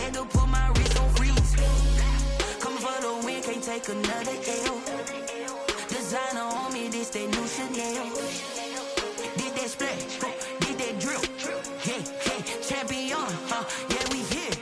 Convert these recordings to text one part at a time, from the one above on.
had to put my wrist on freeze. Coming for the win, can't take another L. Designer on me, this that new Chanel. Did that splash, did that drill. Yeah, champion, yeah, we here.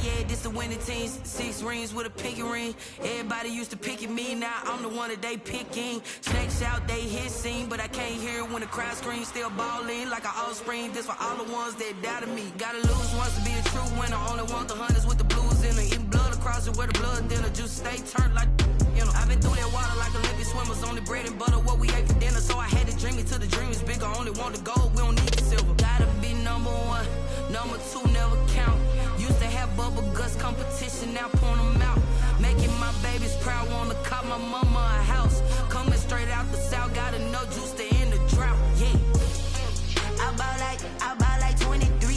Yeah, this the winning team. 6 rings with a pinky ring. Everybody used to picking me, now I'm the one that they picking. Snakes out, they hissing, but I can't hear it when the crowd screams. Still balling like an offspring. This for all the ones that doubted me. Gotta lose once to be a true winner. Only want the hunters with the blues in it. Eating blood across it where the blood dinner. Juice stay turned like, you know. I've been through that water like Olympic swimmers. Only bread and butter, what we ate for dinner. So I had to dream it till the dream is bigger. Only want the gold, we don't need the silver. Gotta be number 1, number 2 never count. Used to have bubble guts competition, now point them out. Making my babies proud, wanna cop my mama a house. Coming straight out the south, got enough juice to end the drought. Yeah, I buy like 23.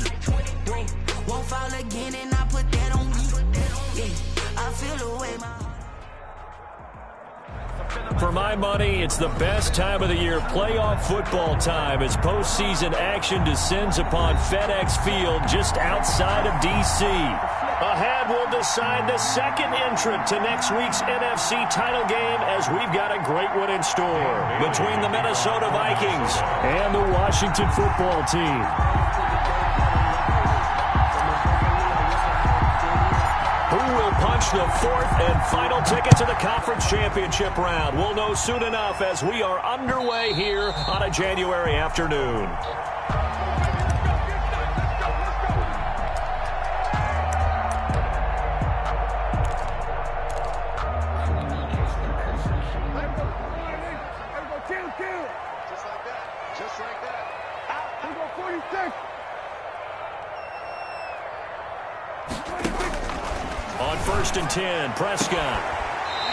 Whoa, won't fall again, and I put that on me. Yeah, I feel the way my For my money, it's the best time of the year, playoff football time, as postseason action descends upon FedEx Field just outside of D.C. Ahead, we'll decide the second entrant to next week's NFC title game, as we've got a great one in store between the Minnesota Vikings and the Washington football team. Who will punch the 4th and final ticket to the conference championship round? We'll know soon enough as we are underway here on a January afternoon. Just like that. Out. We go 46. On 1st and 10, Prescott.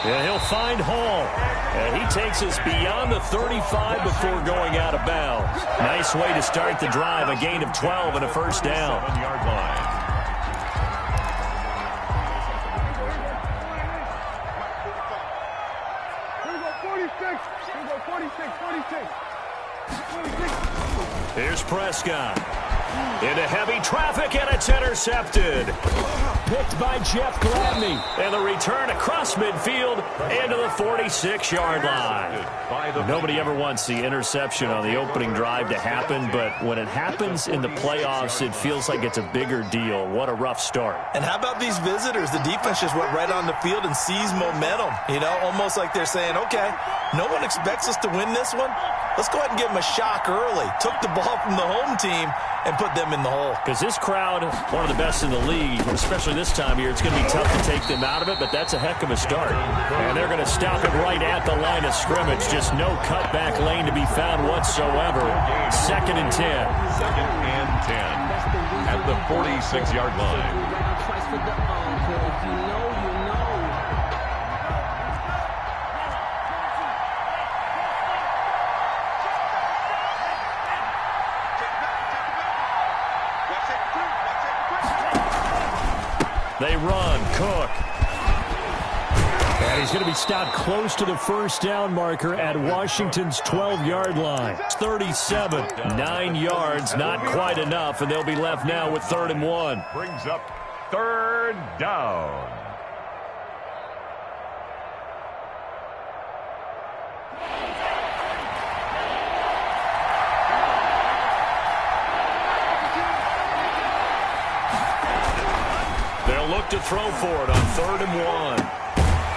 And he'll find Hall. And he takes us beyond the 35 before going out of bounds. Nice way to start the drive, a gain of 12 and a first down. 7-yard line. Here we go 46. Here we go 46. Here's Prescott. Into heavy traffic, and it's intercepted. Picked by Jeff Gladney. And the return across midfield into the 46-yard line. Nobody ever wants the interception on the opening drive to happen, but when it happens in the playoffs, it feels like it's a bigger deal. What a rough start. And how about these visitors? The defense just went right on the field and seized momentum. You know, almost like they're saying, okay, no one expects us to win this one. Let's go ahead and give them a shock early. Took the ball from the home team and put them in the hole. Because this crowd, one of the best in the league, especially this time of year, it's going to be tough to take them out of it, but that's a heck of a start. And they're going to stop it right at the line of scrimmage. Just no cutback lane to be found whatsoever. 2nd and 10. 2nd and 10 at the 46-yard line. They run. Cook. And he's going to be stopped close to the first down marker at Washington's 12-yard line. It's 37. 9 yards, not quite enough, and they'll be left now with 3rd and 1. Brings up 3rd down. They'll look to throw for it on 3rd and 1.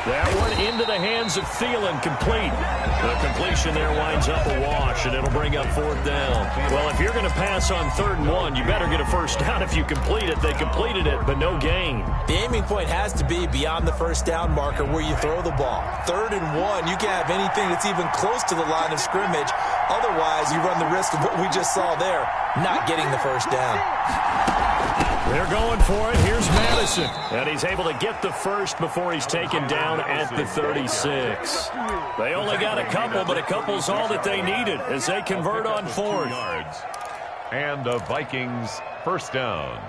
That one into the hands of Thielen, complete. The completion there winds up a wash, and it'll bring up 4th down. Well, if you're going to pass on 3rd and 1, you better get a first down if you complete it. They completed it, but no gain. The aiming point has to be beyond the first down marker where you throw the ball. 3rd and 1, you can't have anything that's even close to the line of scrimmage. Otherwise, you run the risk of what we just saw there, not getting the first down. They're going for it. Here's Madison. And he's able to get the first before he's taken down at the 36. They only got a couple, but a couple's all that they needed as they convert on 4th. Yards. And the Vikings first down.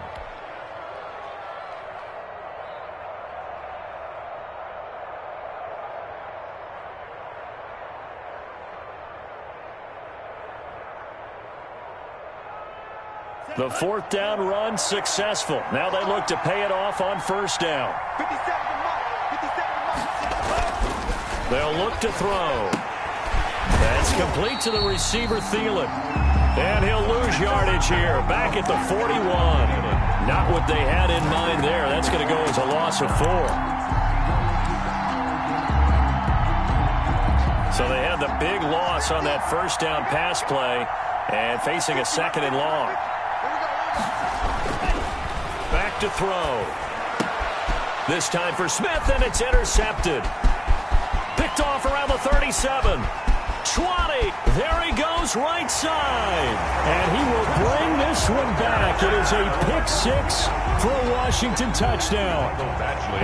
The fourth down run successful. Now they look to pay it off on first down. They'll look to throw. That's complete to the receiver, Thielen. And he'll lose yardage here. Back at the 41. Not what they had in mind there. That's going to go as a loss of 4. So they had the big loss on that first down pass play and facing a second and long. Back to throw. This time for Smith, and it's intercepted. Picked off around the 37. 20. There he goes, right side. And he will bring this one back. It is a pick 6 for a Washington touchdown.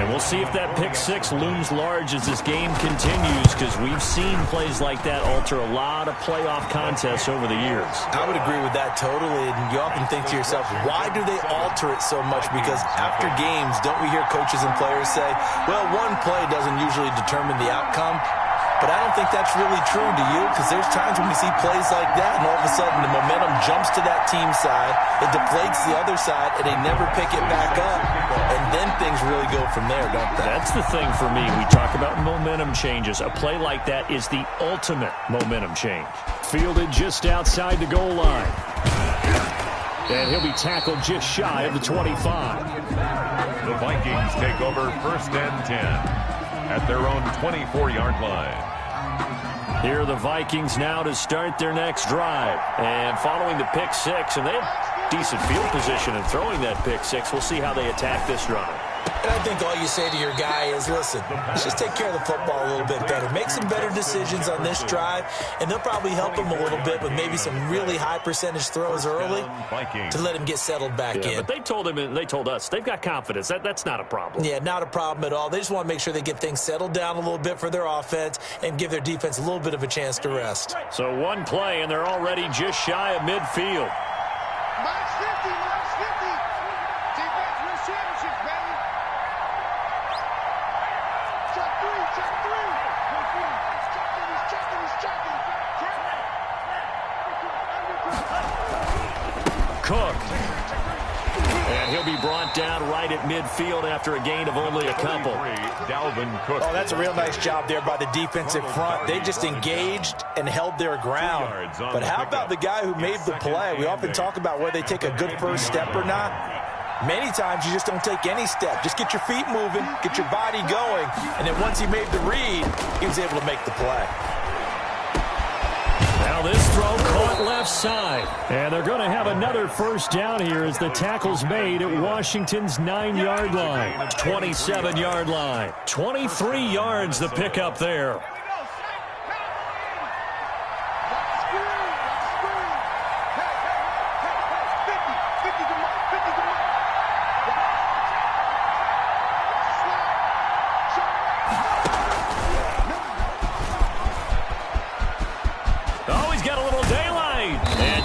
And we'll see if that pick 6 looms large as this game continues, because we've seen plays like that alter a lot of playoff contests over the years. I would agree with that totally. And you often think to yourself, why do they alter it so much? Because after games, don't we hear coaches and players say, well, one play doesn't usually determine the outcome? But I don't think that's really true, do you? Because there's times when we see plays like that, and all of a sudden the momentum jumps to that team side, it deflates the other side, and they never pick it back up. And then things really go from there, don't they? That's the thing for me. We talk about momentum changes. A play like that is the ultimate momentum change. Fielded just outside the goal line. And he'll be tackled just shy of the 25. The Vikings take over first and 10 at their own 24-yard line. Here are the Vikings now to start their next drive. And following the pick 6, and they have decent field position in throwing that pick 6. We'll see how they attack this drive. And I think all you say to your guy is, listen, let's just take care of the football a little bit better. Make some better decisions on this drive, and they'll probably help him a little bit with maybe some really high percentage throws early to let him get settled back in. But they told him, and they told us, they've got confidence. That's not a problem. Yeah, not a problem at all. They just want to make sure they get things settled down a little bit for their offense and give their defense a little bit of a chance to rest. So one play, and they're already just shy of midfield. Max 50, Max 50. Defense wins championships, baby. Check 3, check 3. He's checking. Cook. And he'll be brought down right at midfield after a gain of only a couple. Dalvin Cook. Oh, that's a real nice job there by the defensive front. They just engaged and held their ground. But how about the guy who made the play? We often talk about whether they take a good first step or not. Many times you just don't take any step. Just get your feet moving, get your body going, and then once he made the read, he was able to make the play. Now this throw caught left side. And they're going to have another first down here as the tackle's made at Washington's 9-yard line. 27-yard line. 23 yards the pickup there.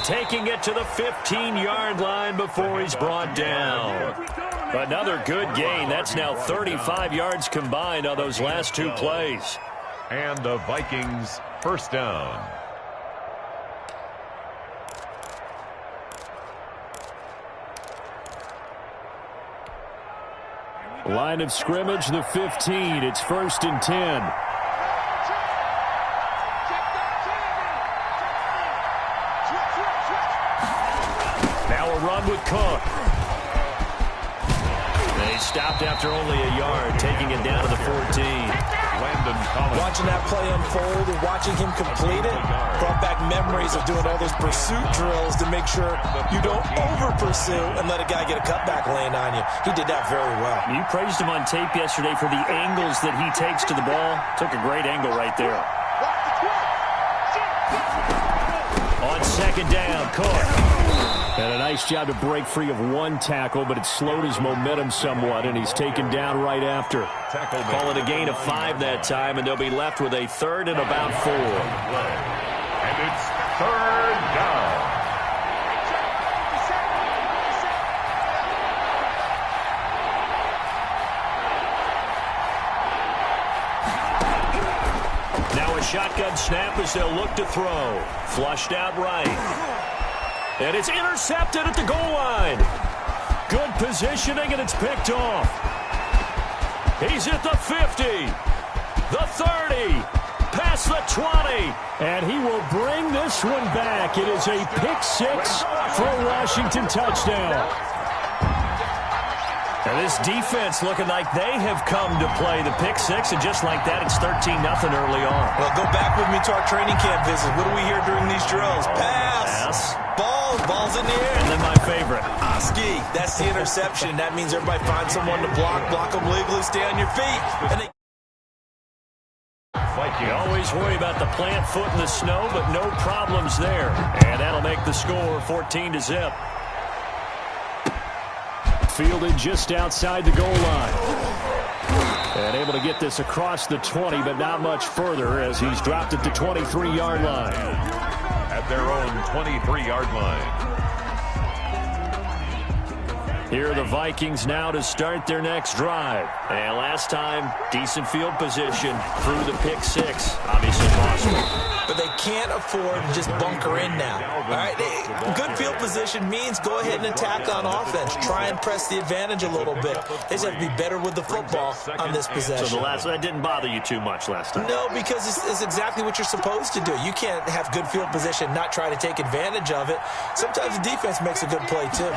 Taking it to the 15-yard line before he's brought down. Another good gain. That's now 35 yards combined on those last two plays. And the Vikings first down. Line of scrimmage, the 15. It's 1st and 10. Run with Cook. They stopped after only a yard, taking it down to the 14. Watching that play unfold and watching him complete it brought back memories of doing all those pursuit drills to make sure you don't over-pursue and let a guy get a cutback lane on you. He did that very well. You praised him on tape yesterday for the angles that he takes to the ball. Took a great angle right there. On second down, Cook. And a nice job to break free of one tackle, but it slowed his momentum somewhat, and he's taken down right after. Call it a gain of 5 that time, and they'll be left with a 3rd and about 4. And it's 3rd down. Now a shotgun snap as they'll look to throw. Flushed out right. And it's intercepted at the goal line. Good positioning, and it's picked off. He's at the 50, the 30, past the 20, and he will bring this one back. It is a pick six for a Washington touchdown. And this defense looking like they have come to play the pick six, and just like that, it's 13-0 early on. Well, go back with me to our training camp visit. What do we hear during these drills? Pass. Ball's in the air. And then my favorite. Ski. That's the interception. That means everybody finds someone to block them legally, stay on your feet. And they You always worry about the plant foot in the snow, but no problems there. And that'll make the score 14-0. Fielded just outside the goal line. And able to get this across the 20, but not much further as he's dropped it to 23-yard line. At their own 23-yard line. Here are the Vikings now to start their next drive. And last time, decent field position through the pick six. Obviously possible. But they can't afford to just bunker in now. All right, good field position means go ahead and attack on offense. Try and press the advantage a little bit. They just have to be better with the football on this possession. So that didn't bother you too much last time? No, because it's exactly what you're supposed to do. You can't have good field position, not try to take advantage of it. Sometimes the defense makes a good play, too.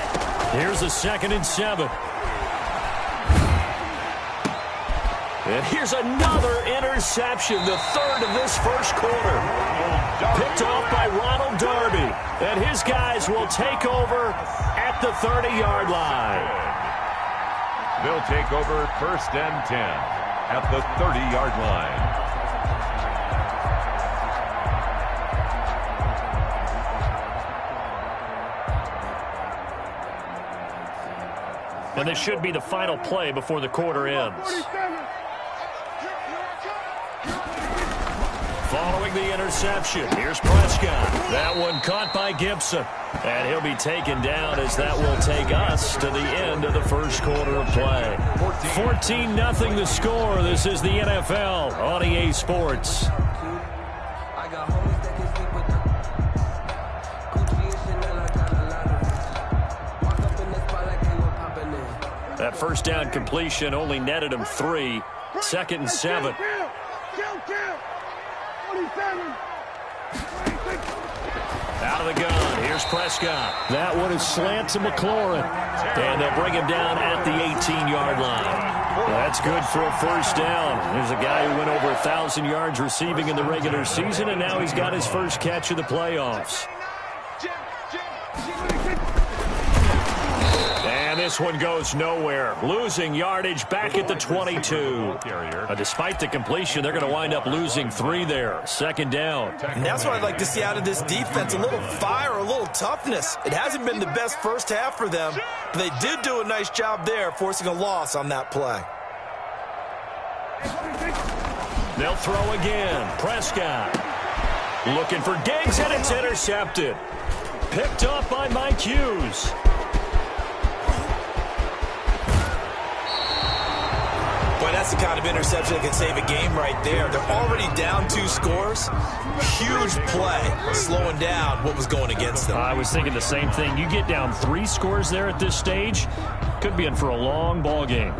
Here's a 2nd and 7. And here's another interception, the third of this first quarter. Picked off by Ronald Darby. And his guys will take over at the 30-yard line. They'll take over 1st and 10 at the 30-yard line. And this should be the final play before the quarter ends. Following the interception, here's Prescott. That one caught by Gibson. And he'll be taken down as that will take us to the end of the first quarter of play. 14-0 the score. This is the NFL on EA Sports. That first down completion only netted him 3. 2nd and 7. Out of the gun. Here's Prescott. That one is slant to McLaurin. And they'll bring him down at the 18-yard line. Well, that's good for a first down. There's a guy who went over 1,000 yards receiving in the regular season, and now he's got his first catch of the playoffs. And this one goes nowhere. Losing yardage back at the 22. Despite the completion, they're going to wind up losing 3 there. 2nd down. And that's what I'd like to see out of this defense. A little fire, a little toughness. It hasn't been the best first half for them, but they did do a nice job there, forcing a loss on that play. They'll throw again. Prescott looking for Diggs, and it's intercepted. Picked up by Mike Hughes. Boy, that's the kind of interception that can save a game right there. They're already down 2 scores. Huge play, slowing down what was going against them. I was thinking the same thing. You get down 3 scores there at this stage, could be in for a long ball game.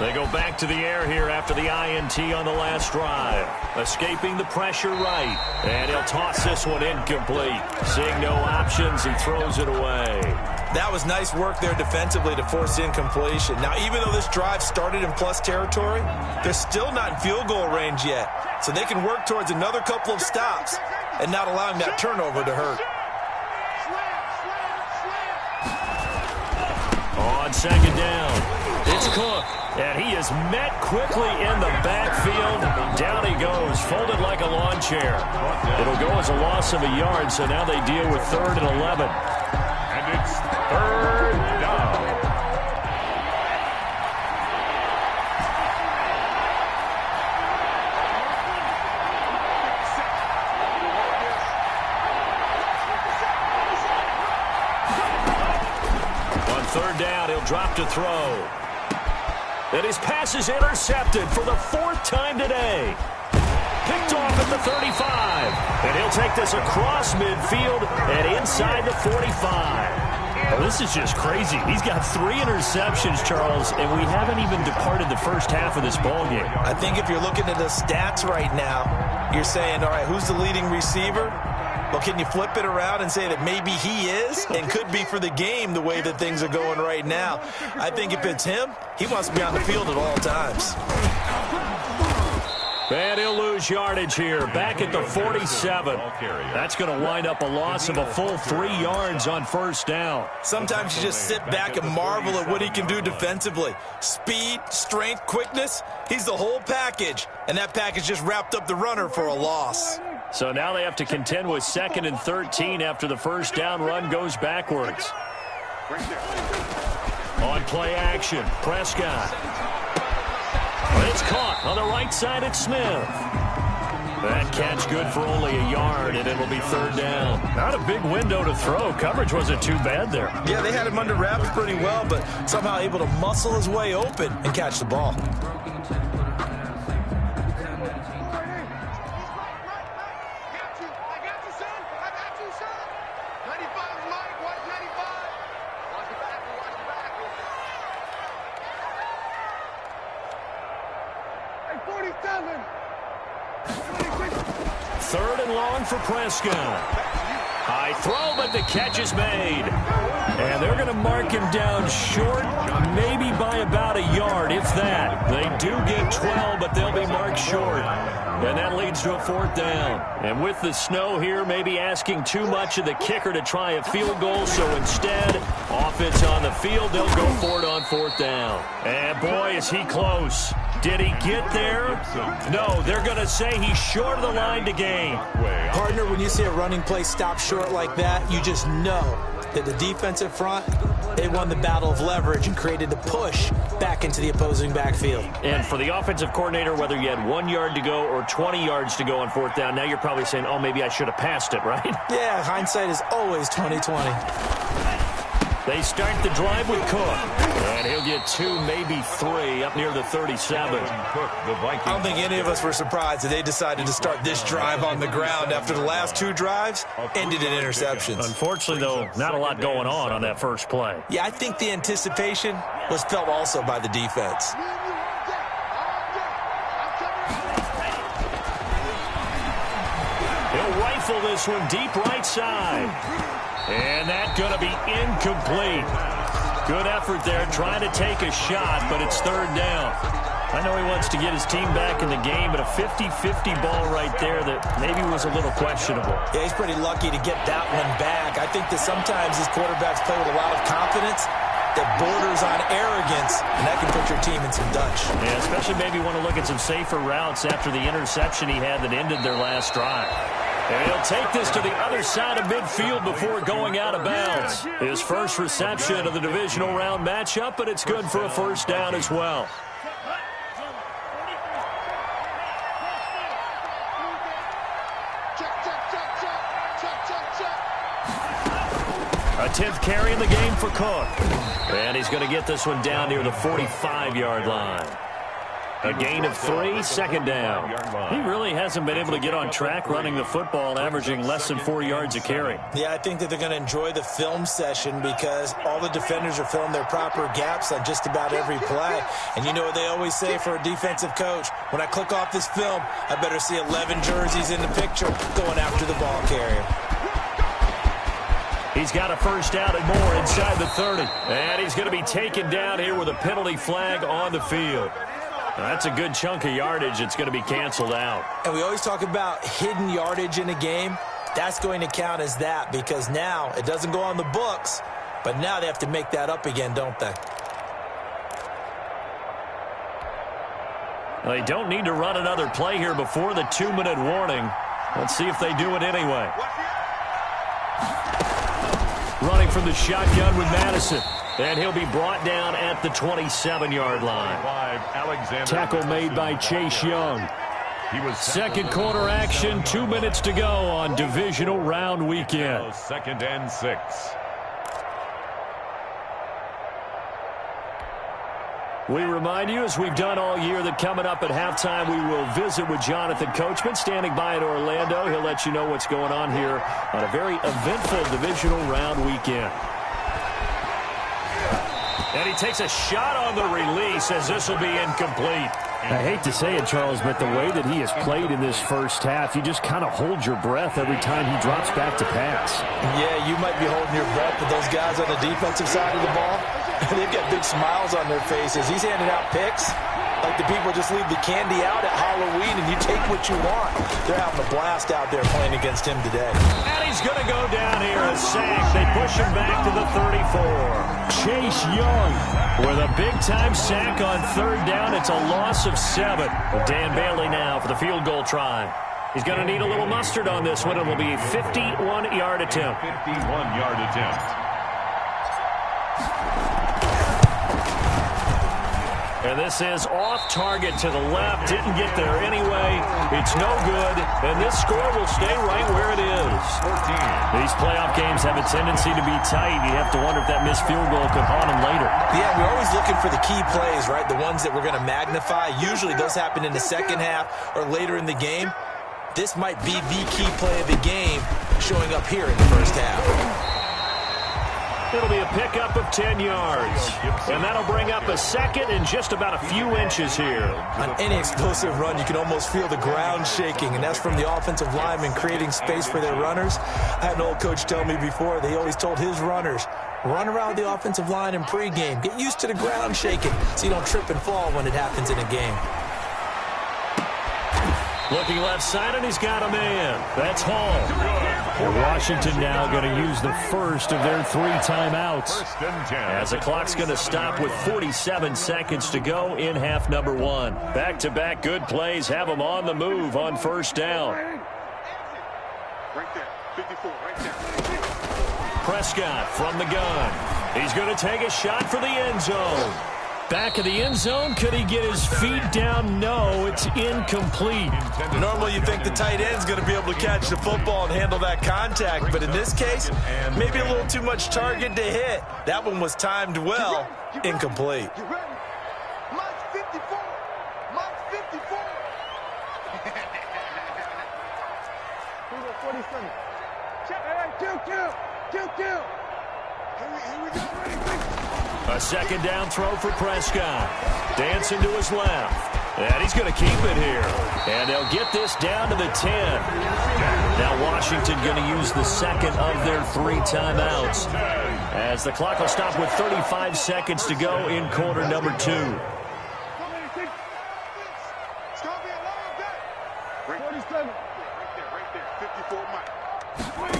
They go back to the air here after the INT on the last drive. Escaping the pressure right. And he'll toss this one incomplete. Seeing no options, he throws it away. That was nice work there defensively to force incompletion. Now, even though this drive started in plus territory, they're still not in field goal range yet. So they can work towards another couple of stops and not allowing that turnover to hurt. On 2nd down, it's Cook. And he is met quickly in the backfield. Down he goes, folded like a lawn chair. It'll go as a loss of a yard, so now they deal with 3rd and 11. And it's 3rd down. third down, he'll drop to throw. And his pass is intercepted for the 4th time today. Picked off at the 35. And he'll take this across midfield and inside the 45. Well, this is just crazy. He's got 3 interceptions, Charles, and we haven't even departed the first half of this ballgame. I think if you're looking at the stats right now, you're saying, all right, who's the leading receiver? Well, can you flip it around and say that maybe he is and could be for the game the way that things are going right now? I think if it's him, he wants to be on the field at all times. And he'll lose yardage here, back at the 47. That's going to wind up a loss of a full 3 yards on first down. Sometimes you just sit back and marvel at what he can do defensively. Speed, strength, quickness, he's the whole package. And that package just wrapped up the runner for a loss. So now they have to contend with 2nd and 13 after the first down run goes backwards. On play action, Prescott. It's caught on the right side at Smith. That catch good for only a yard, and it'll be 3rd down. Not a big window to throw. Coverage wasn't too bad there. Yeah, they had him under wraps pretty well, but somehow able to muscle his way open and catch the ball. Third and long for Prescott. High throw, but the catch is made. And they're going to mark him down short, maybe by about a yard, if that. They do get 12, but they'll be marked short. And that leads to a 4th down. And with the snow here, maybe asking too much of the kicker to try a field goal. So instead, offense on the field, they'll go for it on 4th down. And boy, is he close. Did he get there? No, they're going to say he's short of the line to gain. Partner, when you see a running play stop short like that, you just know that the defensive front, they won the battle of leverage and created the push back into the opposing backfield. And for the offensive coordinator, whether you had 1 yard to go or 20 yards to go on 4th down, now you're probably saying, oh, maybe I should have passed it, right? Yeah, hindsight is always 20/20. They start the drive with Cook. And he'll get 2, maybe 3 up near the 37. I don't think any of us were surprised that they decided to start this drive on the ground after the last 2 drives ended in interceptions. Unfortunately, though, not a lot going on that first play. Yeah, I think the anticipation was felt also by the defense. He'll rifle this one deep right side. And that's going to be incomplete. Good effort there, trying to take a shot, but it's 3rd down. I know he wants to get his team back in the game, but a 50-50 ball right there that maybe was a little questionable. Yeah, he's pretty lucky to get that one back. I think that sometimes his quarterbacks play with a lot of confidence that borders on arrogance, and that can put your team in some Dutch. Yeah, especially maybe want to look at some safer routes after the interception he had that ended their last drive. And he'll take this to the other side of midfield before going out of bounds. His first reception of the divisional round matchup, but it's good for a 1st down as well. A 10th carry in the game for Cook. And he's going to get this one down near the 45-yard line. A gain of 3, 2nd down. He really hasn't been able to get on track running the football, averaging less than 4 yards a carry. Yeah, I think that they're going to enjoy the film session because all the defenders are filling their proper gaps on just about every play. And you know what they always say for a defensive coach? When I click off this film, I better see 11 jerseys in the picture going after the ball carrier. He's got a 1st down and more inside the 30. And he's going to be taken down here with a penalty flag on the field. That's a good chunk of yardage. It's going to be canceled out. And we always talk about hidden yardage in a game. That's going to count as that because now it doesn't go on the books, but now they have to make that up again, don't they? They don't need to run another play here before the 2-minute warning. Let's see if they do it anyway. Running from the shotgun with Madison. And he'll be brought down at the 27-yard line. Tackle made by Chase Young. 2nd quarter action, 2 minutes to go on divisional round weekend. 2nd and 6. We remind you, as we've done all year, that coming up at halftime, we will visit with Jonathan Coachman, standing by in Orlando. He'll let you know what's going on here on a very eventful divisional round weekend. And he takes a shot on the release, as this will be incomplete. I hate to say it, Charles, but the way that he has played in this first half, you just kind of hold your breath every time he drops back to pass. Yeah, you might be holding your breath, but those guys on the defensive side of the ball, they've got big smiles on their faces. He's handing out picks like the people just leave the candy out at Halloween and you take what you want. They're having a blast out there playing against him today. And he's going to go down here, a sack. They push him back to the 34. Chase Young with a big-time sack on third down. It's a loss of 7. Dan Bailey now for the field goal try. He's going to need a little mustard on this one. It will be a 51-yard attempt. 51-yard attempt. And this is off target to the left. Didn't get there anyway. It's no good. And this score will stay right where it is. 14. These playoff games have a tendency to be tight. You have to wonder if that missed field goal could haunt them later. Yeah, we're always looking for the key plays, right? The ones that we're going to magnify. Usually those happen in the second half or later in the game. This might be the key play of the game showing up here in the first half. It'll be a pickup of 10 yards. And that'll bring up a second and just about a few inches here. On any explosive run, you can almost feel the ground shaking, and that's from the offensive linemen creating space for their runners. I had an old coach tell me before, they always told his runners, run around the offensive line in pregame. Get used to the ground shaking so you don't trip and fall when it happens in a game. Looking left side, and he's got a man. That's Hall. And Washington now going to use the first of their 3 timeouts. As the clock's going to stop with 47 seconds to go in half number 1. Back-to-back good plays have them on the move on first down. Right there, 54, right there. Prescott from the gun. He's going to take a shot for the end zone. Back of the end zone. Could he get his feet down? No, it's incomplete. Normally you think the tight end's going to be able to catch the football and handle that contact, but in this case, maybe a little too much target to hit. That one was timed well. Incomplete. You ready? March 54. March 54. 47. Check. Kill. Here we go. Ready. A second down throw for Prescott. Dancing to his left. And he's going to keep it here. And they'll get this down to the 10. Now Washington going to use the second of their 3 timeouts, as the clock will stop with 35 seconds to go in quarter number 2. It's going to be a long day. 47. Right there. 54 Mike.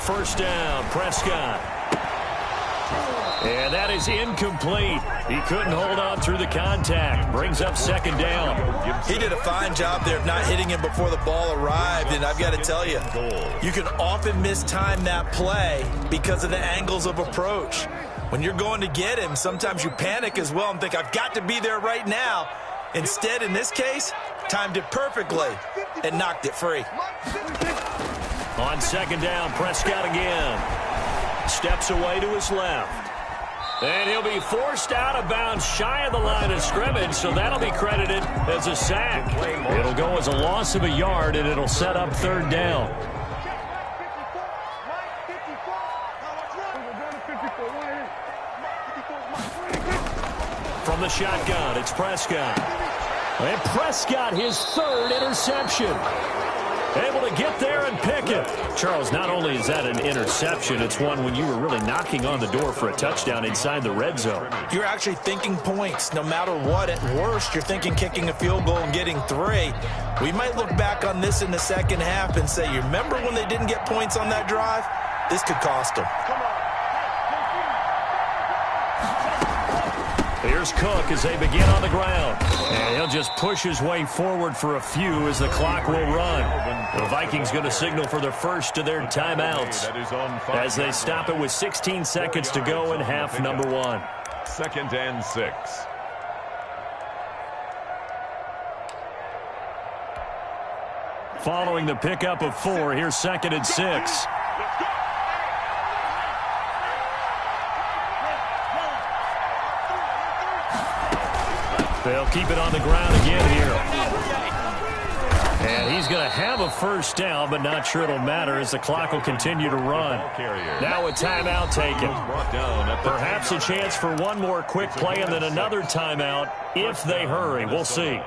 First down, Prescott. And that is incomplete. He couldn't hold on through the contact. Brings up second down. He did a fine job there of not hitting him before the ball arrived, and I've got to tell you, you can often mistime that play because of the angles of approach. When you're going to get him, sometimes you panic as well and think, I've got to be there right now. Instead, in this case, timed it perfectly and knocked it free. On second down, Prescott again. Steps away to his left. And he'll be forced out of bounds shy of the line of scrimmage, so that'll be credited as a sack. It'll go as a loss of a yard, and it'll set up third down. From the shotgun, it's Prescott. And Prescott, his 3rd interception. Able to get there and pick it. Charles, not only is that an interception, it's one when you were really knocking on the door for a touchdown inside the red zone. You're actually thinking points no matter what. At worst, you're thinking kicking a field goal and getting 3. We might look back on this in the second half and say, you remember when they didn't get points on that drive? This could cost them. Here's Cook as they begin on the ground. And he'll just push his way forward for a few as the clock will run. The Vikings going to signal for the first of their timeouts as they stop it with 16 seconds to go in half number 1. 2nd and 6. Following the pickup of 4, here's 2nd and 6. They'll keep it on the ground again here. And he's going to have a first down, but not sure it'll matter as the clock will continue to run. Now a timeout taken. Perhaps a chance for one more quick play and then another timeout if they hurry. We'll see.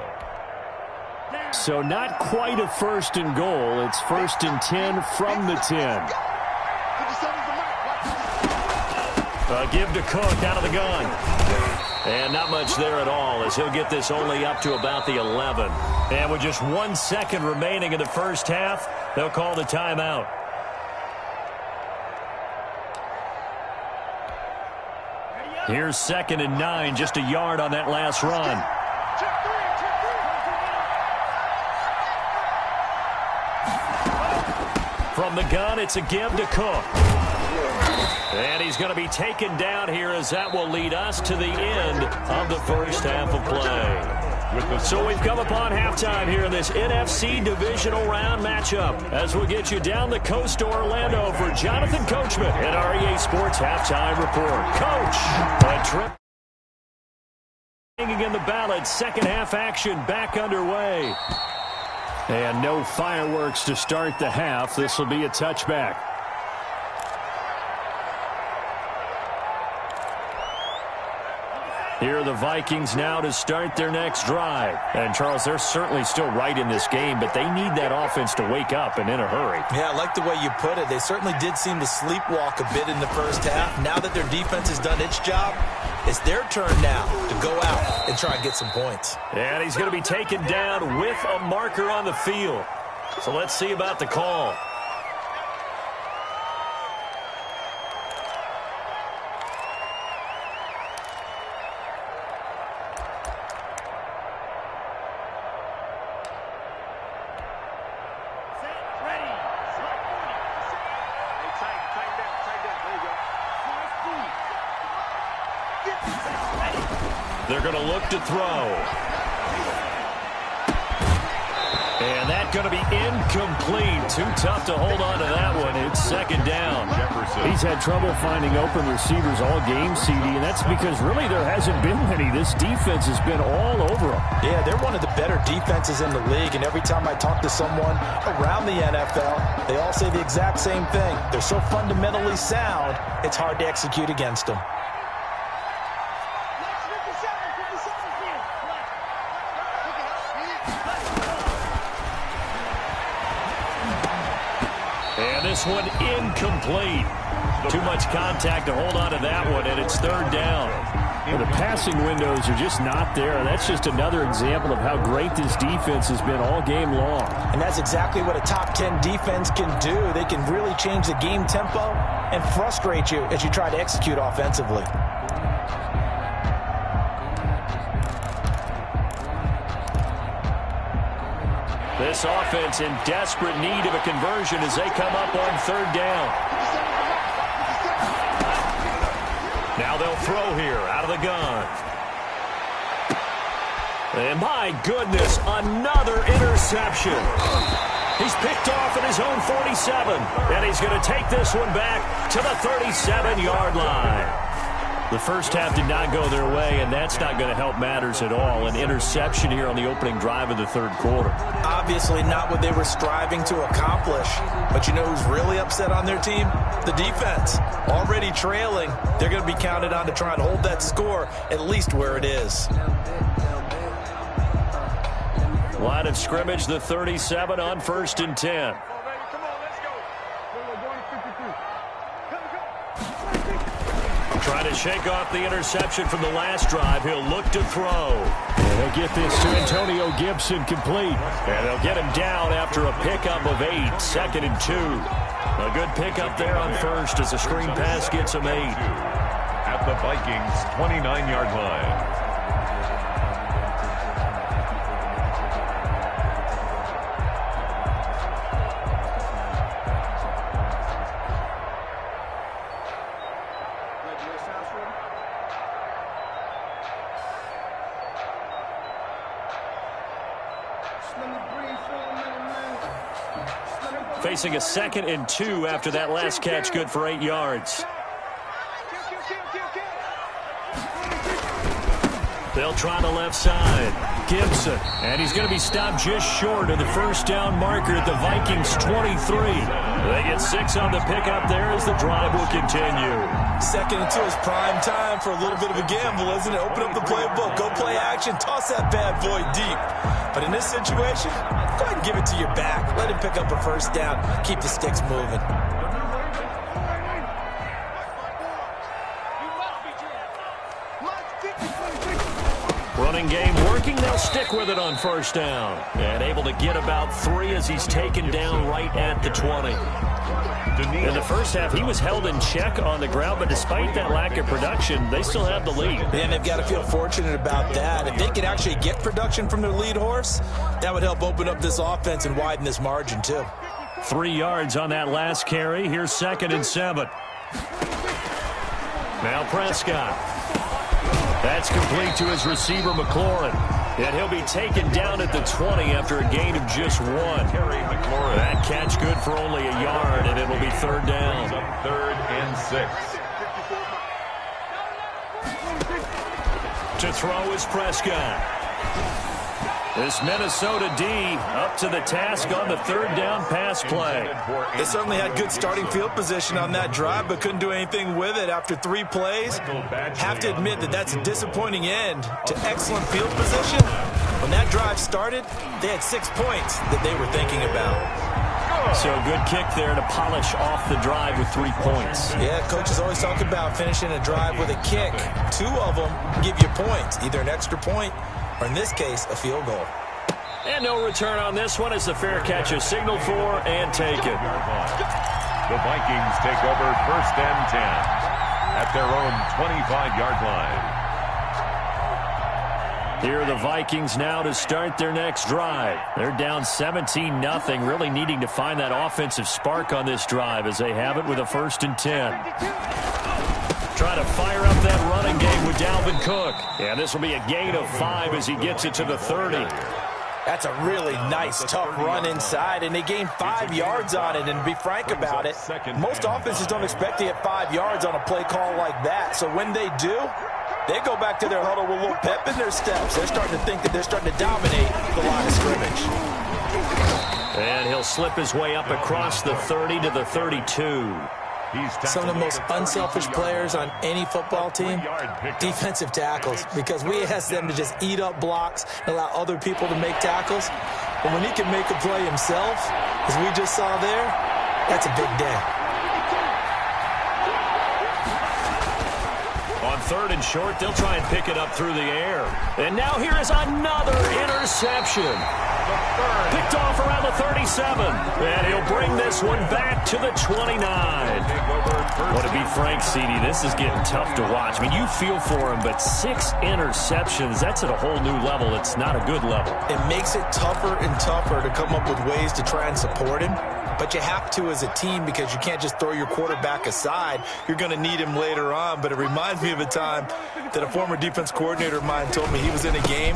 So not quite a first and goal. It's 1st and 10 from the 10. A give to Cook out of the gun. And not much there at all as he'll get this only up to about the 11. And with just 1 second remaining in the first half, they'll call the timeout. Here's 2nd and 9, just a yard on that last run. From the gun, it's a give to Cook. And he's going to be taken down here as that will lead us to the end of the first half of play. So we've come upon halftime here in this NFC divisional round matchup as we'll get you down the coast to Orlando for Jonathan Coachman at our EA Sports Halftime Report. Coach, a trip hanging in the ballot. Second half action back underway. And no fireworks to start the half. This will be a touchback. Here are the Vikings now to start their next drive. And, Charles, they're certainly still right in this game, but they need that offense to wake up and in a hurry. Yeah, I like the way you put it. They certainly did seem to sleepwalk a bit in the first half. Now that their defense has done its job, it's their turn now to go out and try and get some points. And he's going to be taken down with a marker on the field. So let's see about the call. They're going to look to throw. And that's going to be incomplete. Too tough to hold on to that one. It's 2nd down. He's had trouble finding open receivers all game, CD, and that's because really there hasn't been many. This defense has been all over them. Yeah, they're one of the better defenses in the league, and every time I talk to someone around the NFL, they all say the exact same thing. They're so fundamentally sound, it's hard to execute against them. And this one incomplete. Too much contact to hold on to that one, and it's 3rd down. Well, the passing windows are just not there. That's just another example of how great this defense has been all game long. And that's exactly what a top 10 defense can do. They can really change the game tempo and frustrate you as you try to execute offensively. This offense in desperate need of a conversion as they come up on 3rd down. Now they'll throw here out of the gun. And my goodness, another interception. He's picked off at his own 47, and he's going to take this one back to the 37-yard line. The first half did not go their way, and that's not going to help matters at all. An interception here on the opening drive of the 3rd quarter. Obviously not what they were striving to accomplish. But you know who's really upset on their team? The defense. Already trailing, they're going to be counted on to try and hold that score at least where it is. Line of scrimmage, the 37 on 1st and 10. Trying to shake off the interception from the last drive. He'll look to throw. And they'll get this to Antonio Gibson complete. And they'll get him down after a pickup of 8. 2nd and 2. A good pickup there on 1st as the screen pass gets him 8. At the Vikings' 29-yard line. Facing a 2nd and 2 after that last catch, good for 8 yards. They'll try the left side. Gibson. And he's going to be stopped just short of the first down marker at the Vikings 23. They get 6 on the pickup there as the drive will continue. Second and 2 is prime time for a little bit of a gamble, isn't it? Open up the playbook, go play action, toss that bad boy deep. But in this situation, go ahead and give it to your back. Let him pick up a first down. Keep the sticks moving. Running game working. They'll stick with it on first down. And able to get about 3 as he's taken down right at the 20. In the first half, he was held in check on the ground, but despite that lack of production, they still have the lead. And they've got to feel fortunate about that. If they could actually get production from their lead horse, that would help open up this offense and widen this margin, too. 3 yards on that last carry. Here's 2nd and 7. Now Prescott. That's complete to his receiver, McLaurin. And he'll be taken down at the 20 after a gain of just 1. That catch good for only a yard, and it'll be 3rd down. 3rd and 6. To throw is Prescott. This Minnesota D up to the task on the 3rd down pass play. They certainly had good starting field position on that drive, but couldn't do anything with it after 3 plays. Have to admit that that's a disappointing end to excellent field position. When that drive started, they had 6 points that they were thinking about. So good kick there to polish off the drive with 3 points. Yeah, coaches always talk about finishing a drive with a kick. 2 of them give you points, either an extra point or, in this case, a field goal. And no return on this one as the fair catch is signaled for and taken. The Vikings take over 1st and 10 at their own 25-yard line. Here are the Vikings now to start their next drive. They're down 17-0, really needing to find that offensive spark on this drive as they have it with a 1st and 10. Try to fire up that running game with Dalvin Cook. And this will be a gain of 5 as he gets it to the 30. That's a really nice, tough run inside, and they gained 5 yards on it. And to be frank about it, most offenses don't expect to get 5 yards on a play call like that. So when they do, they go back to their huddle with a little pep in their steps. They're starting to think that they're starting to dominate the line of scrimmage. And he'll slip his way up across the 30 to the 32. Some of the most unselfish players on any football team, defensive tackles, because we ask them to just eat up blocks and allow other people to make tackles. But when he can make a play himself, as we just saw there, that's a big day. On 3rd and short, they'll try and pick it up through the air. And now here is another interception. Picked off around the 37. And he'll bring this one back to the 29. Well, to be frank, CD, this is getting tough to watch. I mean, you feel for him, but 6 interceptions, that's at a whole new level. It's not a good level. It makes it tougher and tougher to come up with ways to try and support him. But you have to as a team because you can't just throw your quarterback aside. You're going to need him later on. But it reminds me of a time that a former defense coordinator of mine told me he was in a game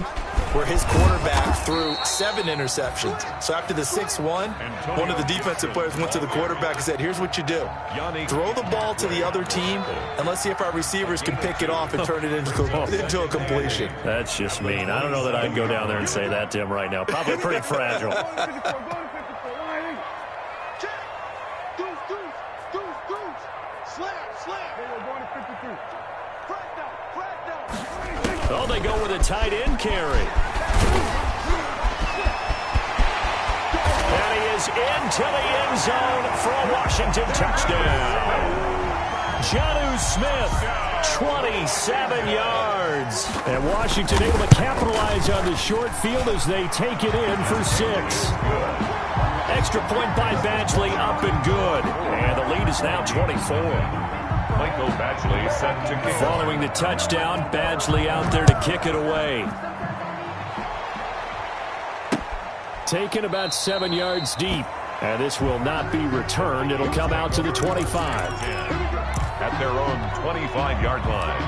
where his quarterback threw 7 interceptions. So after the 6th one of the defensive players went to the quarterback and said, here's what you do. Throw the ball to the other team, and let's see if our receivers can pick it off and turn it into a completion. That's just mean. I don't know that I'd go down there and say that to him right now. Probably pretty fragile. Oh, they go with a tight end carry. And he is into the end zone for a Washington touchdown. Jonnu Smith, 27 yards. And Washington able to capitalize on the short field as they take it in for 6. Extra point by Badgley, up and good. And the lead is now 24. Michael Badgley set to kick. Following the touchdown, Badgley out there to kick it away. Taken about 7 yards deep. And this will not be returned. It'll come out to the 25. At their own 25-yard line.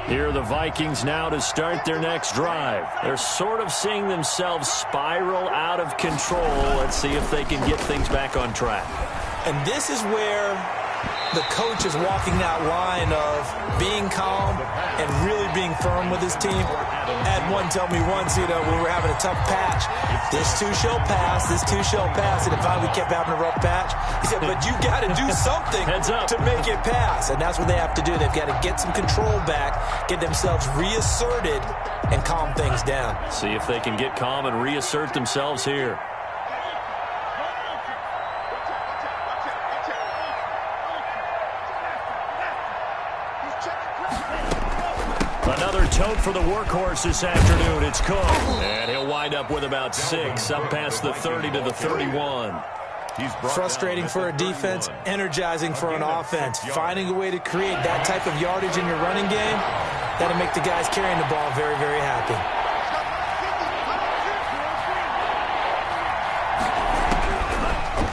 Here are the Vikings now to start their next drive. They're sort of seeing themselves spiral out of control. Let's see if they can get things back on track. And this is where The coach is walking that line of being calm and really being firm with his team. I had one tell me once, when we were having a tough patch, this too shall pass, this too shall pass. And if we kept having a rough patch, he said, but you got to do something to make it pass. And that's what they have to do. They've got to get some control back, get themselves reasserted, and calm things down. See if they can get calm and reassert themselves here. Another tote for the workhorse this afternoon. It's Cook. And he'll wind up with about 6, up past the 30 to the 31. Frustrating for a defense, energizing for an offense. Finding a way to create that type of yardage in your running game, that'll make the guys carrying the ball very, very happy.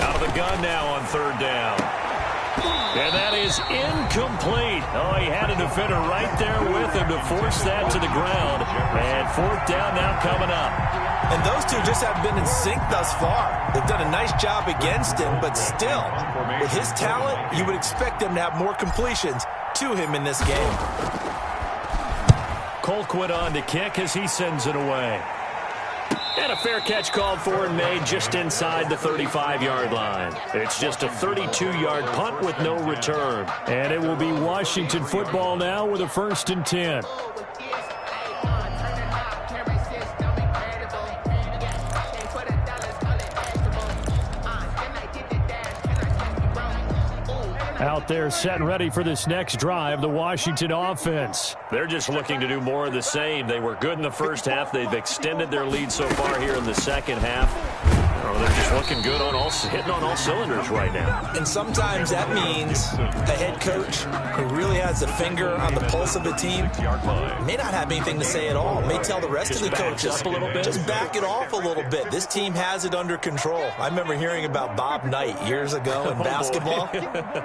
Out of the gun now on 3rd down. And that is incomplete. Oh, he had a defender right there with him to force that to the ground. And 4th down now coming up. And those two just haven't been in sync thus far. They've done a nice job against him, but still, with his talent, you would expect them to have more completions to him in this game. Colquitt on to kick as he sends it away. And a fair catch called for and made just inside the 35-yard line. It's just a 32-yard punt with no return. And it will be Washington football now with a 1st and 10. Out there set and ready for this next drive, the Washington offense. They're just looking to do more of the same. They were good in the first half. They've extended their lead so far here in the second half. Oh, they're just looking good on hitting on all cylinders right now. And sometimes that means a head coach who really has a finger on the pulse of a team may not have anything to say at all. May tell the rest of the coaches, just back it off a little bit. This team has it under control. I remember hearing about Bob Knight years ago in basketball,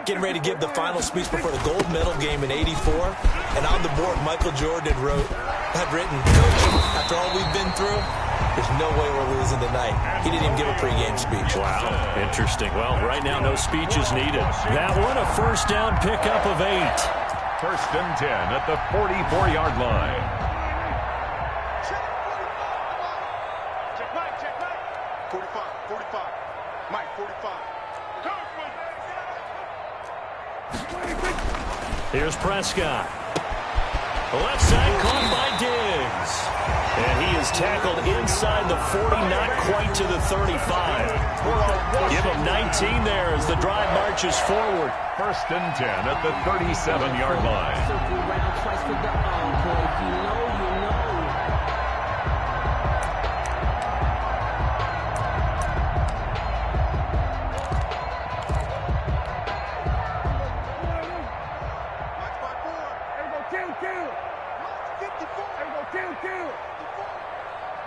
getting ready to give the final speech before the gold medal game in '84. And on the board, Michael Jordan had written, "Coach, after all we've been through, there's no way we're losing tonight." He didn't even give a pregame speech. Wow, interesting. Well, right now, no speech is needed. That one, a 1st down pickup of 8. 1st and 10 at the 44-yard line. Check Mike. 45. Mike, 45. Here's Prescott. Left side caught by Diggs. And he is tackled inside the 40, not quite to the 35. Give him 19 there as the drive marches forward. 1st and 10 at the 37-yard line.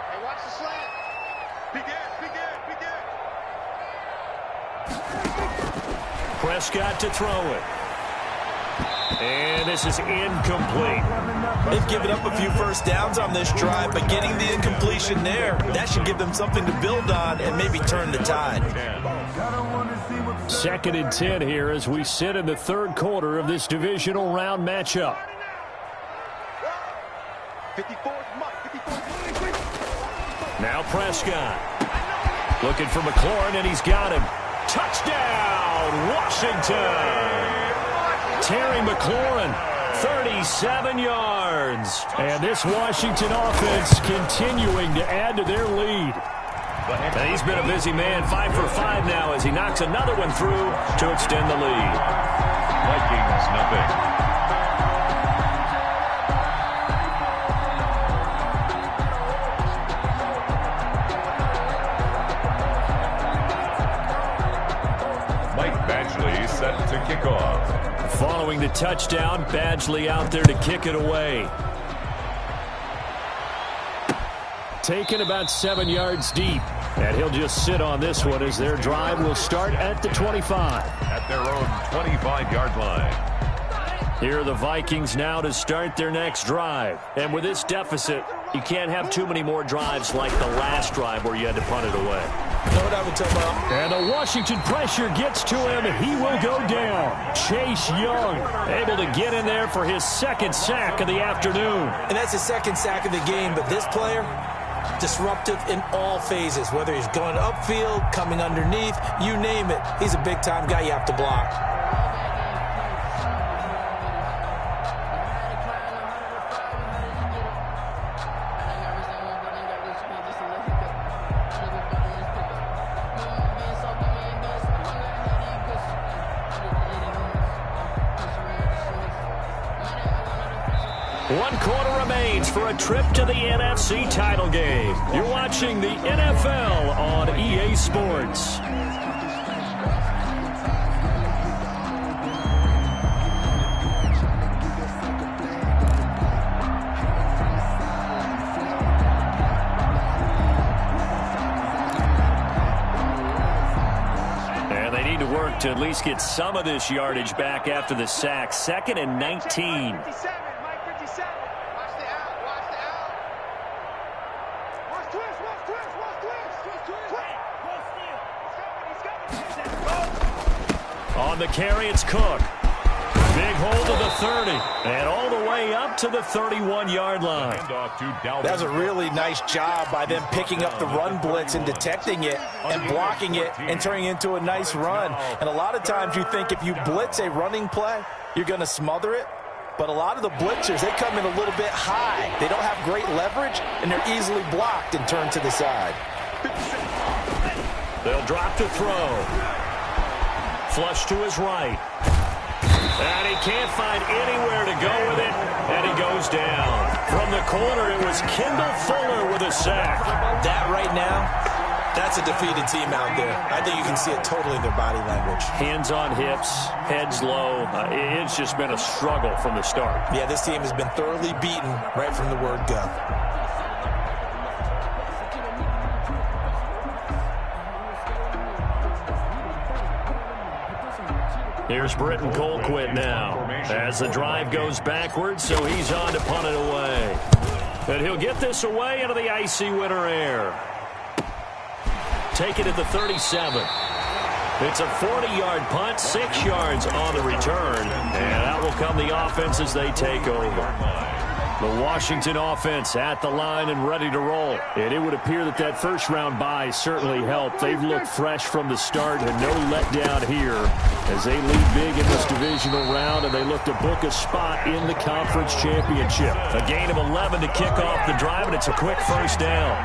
Hey, watch the slant. Big Ed. Prescott to throw it. And this is incomplete. They've given up a few 1st downs on this drive, but getting the incompletion there, that should give them something to build on and maybe turn the tide. 2nd and 10 here as we sit in the 3rd quarter of this divisional round matchup. 54, Mike. 54. Now Prescott. Looking for McLaurin, and he's got him. Touchdown, Washington! Terry McLaurin, 37 yards. And this Washington offense continuing to add to their lead. And he's been a busy man, 5 for 5 now as he knocks another one through to extend the lead. Vikings, nothing. Set to kick off. Following the touchdown, Badgley out there to kick it away. Taken about 7 yards deep. And he'll just sit on this one as their drive will start at the 25. At their own 25-yard line. Here are the Vikings now to start their next drive. And with this deficit, you can't have too many more drives like the last drive where you had to punt it away. No what I would tell my... And the Washington pressure gets to him, and he will go down. Chase Young able to get in there for his second sack of the afternoon. And that's his second sack of the game, but this player, disruptive in all phases, whether he's going upfield, coming underneath, you name it. He's a big-time guy you have to block. One quarter remains for a trip to the NFC title game. You're watching the NFL on EA Sports. And they need to work to at least get some of this yardage back after the sack. 2nd and 19. On the carry, it's Cook. Big hold to the 30. And all the way up to the 31-yard line. That's a really nice job by them picking up the run blitz and detecting it and blocking it and turning it into a nice run. And a lot of times you think if you blitz a running play, you're going to smother it. But a lot of the blitzers, they come in a little bit high. They don't have great leverage, and they're easily blocked and turned to the side. They'll drop to throw. Flush to his right. And he can't find anywhere to go with it, and he goes down. From the corner, it was Kendall Fuller with a sack. That right now, that's a defeated team out there. I think you can see it totally in their body language. Hands on hips, heads low. It's just been a struggle from the start. Yeah, this team has been thoroughly beaten right from the word go. Here's Britton Colquitt now as the drive goes backwards, so he's on to punt it away. And he'll get this away into the icy winter air. Take it at the 37. It's a 40-yard punt, 6 yards on the return, and out will come the offense as they take over. The Washington offense at the line and ready to roll. And it would appear that that first-round bye certainly helped. They've looked fresh from the start and no letdown here as they lead big in this divisional round, and they look to book a spot in the conference championship. A gain of 11 to kick off the drive, and it's a quick first down.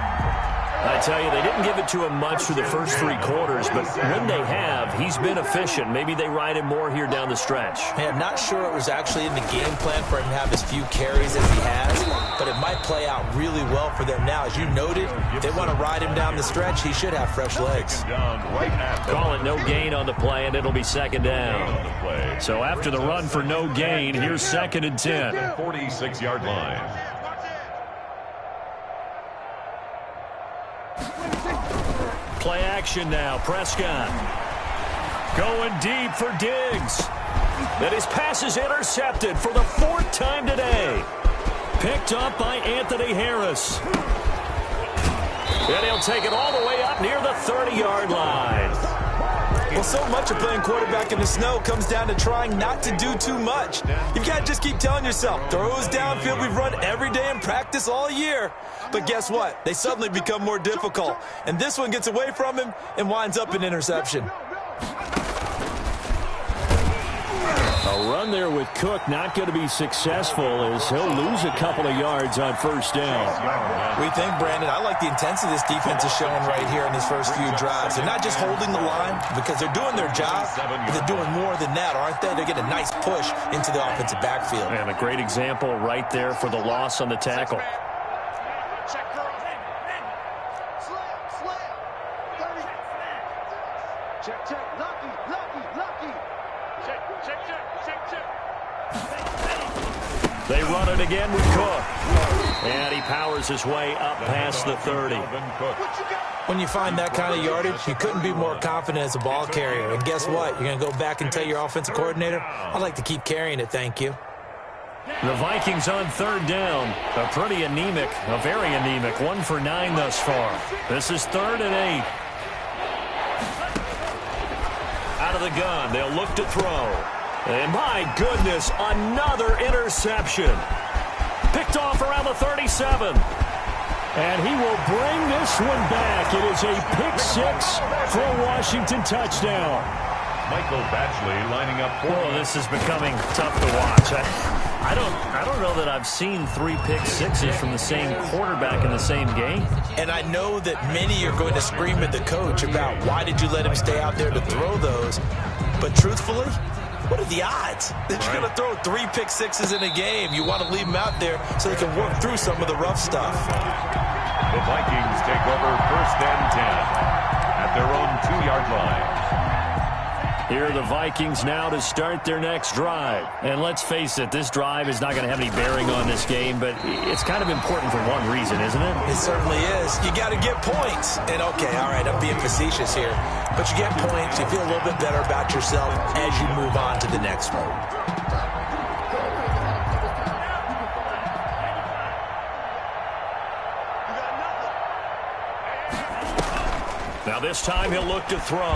I tell you, they didn't give it to him much for the first 3 quarters, but when they have, he's been efficient. Maybe they ride him more here down the stretch. Hey, I'm not sure it was actually in the game plan for him to have as few carries as he has, but it might play out really well for them now. As you noted, if they want to ride him down the stretch, he should have fresh legs. Call it no gain on the play, and it'll be 2nd down. So after the run for no gain, here's 2nd and 10. 46-yard line. Play action now. Prescott going deep for Diggs. And his pass is intercepted for the 4th time today. Picked up by Anthony Harris. And he'll take it all the way up near the 30-yard line. Well, so much of playing quarterback in the snow comes down to trying not to do too much. You've got to just keep telling yourself, throws downfield we've run every day in practice all year. But guess what? They suddenly become more difficult. And this one gets away from him and winds up an interception. A run there with Cook not going to be successful as he'll lose a couple of yards on first down. We think, Brandon, I like the intensity this defense is showing right here in these first few drives. They're not just holding the line because they're doing their job, but they're doing more than that, aren't they? They're getting a nice push into the offensive backfield. And a great example right there for the loss on the tackle. They run it again with Cook. And he powers his way up past the 30. When you find that kind of yardage, you couldn't be more confident as a ball carrier. And guess what? You're going to go back and tell your offensive coordinator, I'd like to keep carrying it, thank you. The Vikings on 3rd down. A pretty anemic, a very anemic 1 for 9 thus far. This is 3rd and 8. of the gun. They'll look to throw. And my goodness, another interception. Picked off around the 37. And he will bring this one back. It is a pick six for a Washington touchdown. Michael Batchley lining up for this is becoming tough to watch. I don't know that I've seen 3 pick sixes from the same quarterback in the same game. And I know that many are going to scream at the coach about why did you let him stay out there to throw those. But truthfully, what are the odds that you're going to throw 3 pick sixes in a game? You want to leave them out there so they can work through some of the rough stuff. The Vikings take over 1st and 10 at their own 2-yard line. Here are the Vikings now to start their next drive. And let's face it, this drive is not going to have any bearing on this game, but it's kind of important for one reason, isn't it? It certainly is. You got to get points. And, okay, all right, I'm being facetious here. But you get points, you feel a little bit better about yourself as you move on to the next one. Now this time he'll look to throw.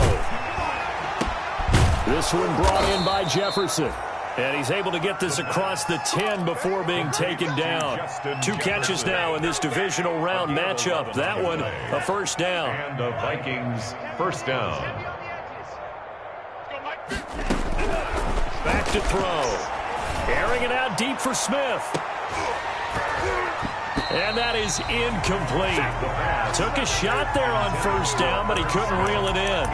This one brought in by Jefferson. And he's able to get this across the 10 before being taken down. 2 catches now in this divisional round matchup. That one, a first down. And the Vikings, first down. Back to throw. Airing it out deep for Smith. And that is incomplete. Took a shot there on first down, but he couldn't reel it in.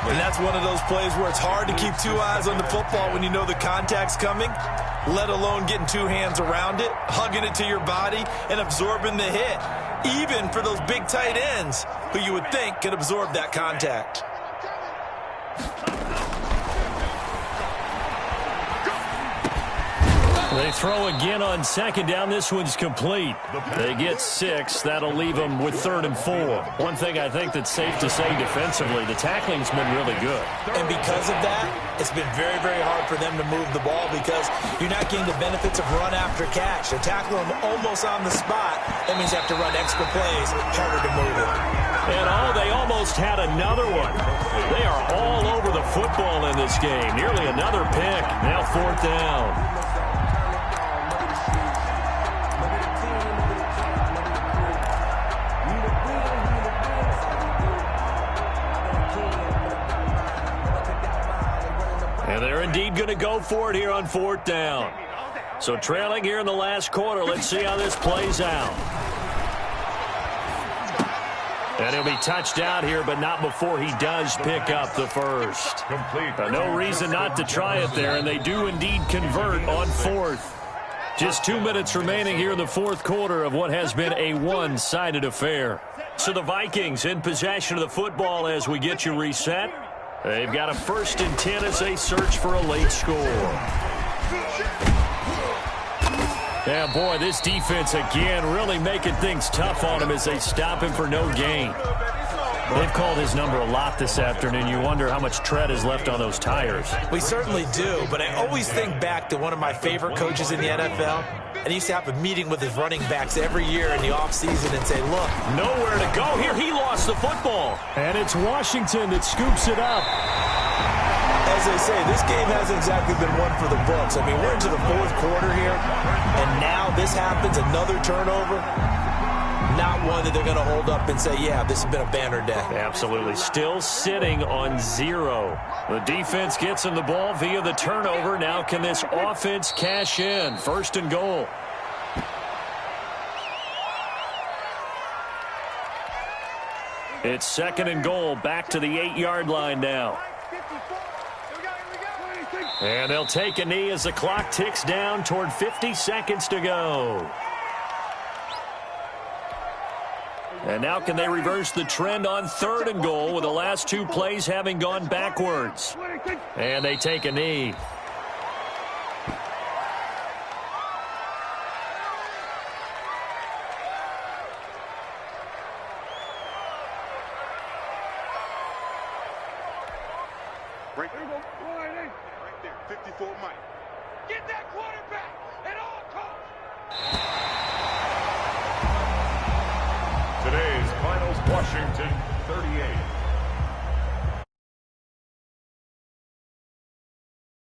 And that's one of those plays where it's hard to keep 2 eyes on the football when you know the contact's coming, let alone getting 2 hands around it, hugging it to your body, and absorbing the hit. Even for those big tight ends who you would think could absorb that contact. They throw again on second down. This one's complete. They get 6. That'll leave them with 3rd and 4. One thing I think that's safe to say defensively, the tackling's been really good. And because of that, it's been very, very hard for them to move the ball because you're not getting the benefits of run after catch. They tackle them almost on the spot. That means you have to run extra plays, harder to move it. And they almost had another one. They are all over the football in this game. Nearly another pick. Now 4th down. And they're indeed going to go for it here on 4th down. So trailing here in the last quarter. Let's see how this plays out. And he'll be touched out here, but not before he does pick up the first. No reason not to try it there, and they do indeed convert on 4th. Just 2 minutes remaining here in the 4th quarter of what has been a one-sided affair. So the Vikings in possession of the football as we get you reset. They've got a 1st and 10 as they search for a late score. Yeah, boy, this defense again really making things tough on him as they stop him for no gain. They've called his number a lot this afternoon. You wonder how much tread is left on those tires. We certainly do, but I always think back to one of my favorite coaches in the NFL. And he used to have a meeting with his running backs every year in the offseason and say, look. Nowhere to go here. He lost the football. And it's Washington that scoops it up. As they say, this game hasn't exactly been one for the books. I mean, we're into the 4th quarter here, and now this happens, another turnover. Not one that they're going to hold up and say, yeah, this has been a banner day. Absolutely. Still sitting on 0. The defense gets him the ball via the turnover. Now can this offense cash in? 1st and goal. It's 2nd and goal. Back to the 8-yard line now. And they'll take a knee as the clock ticks down toward 50 seconds to go. And now can they reverse the trend on 3rd and goal with the last 2 plays having gone backwards? And they take a knee. Right there, 54 Mike. Get that quarterback at all costs. Today's finals, Washington 38.